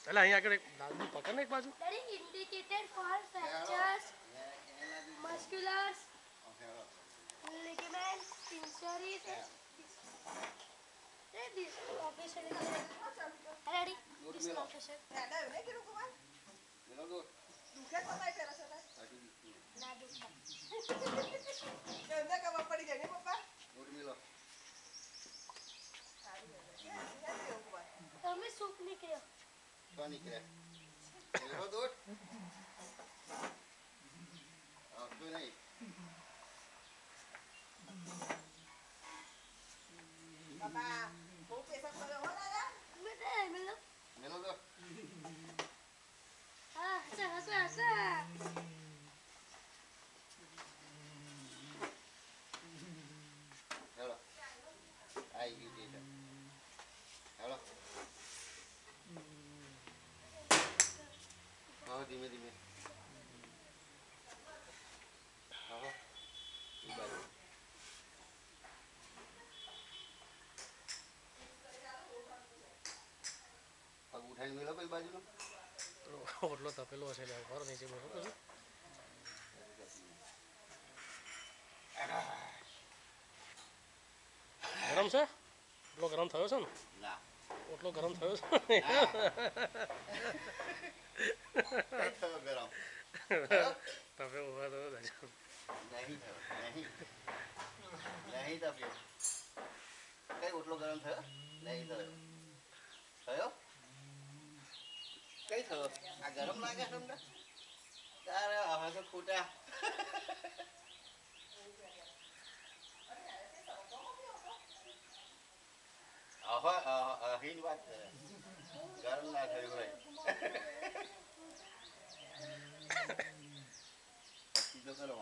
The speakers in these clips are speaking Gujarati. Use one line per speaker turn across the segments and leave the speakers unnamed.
એટલે અહીંયા આગળ દાદુ પકડ ને એક બાજુ
Daddy indicated for fractures, musculars, ligaments, injuries. This operation is Daddy. This operation. ના દુખા. તમે સૂપ નીકળ્યો.
તો નીકળે એવો દોડ આવતું નહીં
બાબા બહુ પૈસા પડ્યો હો દાદા
મેલો.
મેલો દો
હા હસા.
હેલો આવી ગઈ છે હેલો હા ધીમે ધીમે હા એ બાજુ પગ ઉઠાઈને મેલો પેલી બાજુનો
ઓટલો તપેલો હશે એટલે ઘર નીચે બેઠો તો ગરમ છે ઓટલો ગરમ થયો છે ને
ના
ઓટલો ગરમ થયો છે
થયો ગરમ
તમે ઉભા થયો
નહીં થયો નહીં તપ્યો કઈ ઓટલો ગરમ થયો નહીં થયો થયો કઈ થયો આ ગરમ લાગે તમને તારે હવે તો ખોટા અહીં વાત કરે ગરમ ના થયું ભાઈ પછી તો કરો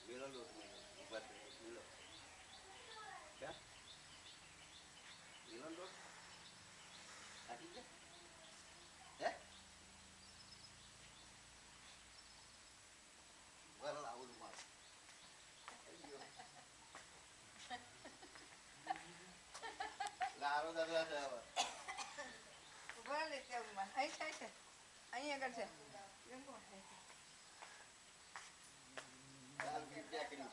મેલો લોટ મેલો મેલો ક્યાં મેલો લોટ આટી ગયા હે વર આવું માર લારો દાદા થયા
ઉભા લે તે ઉમા અહીં છે અહીં આગળ છે એમ કોણ છે
કાલ ગીટ્યા કરી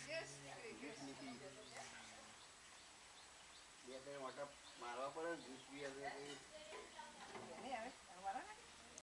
યસ
બે ત્રણ વાટા મારવા પડે જૂસ બી હવે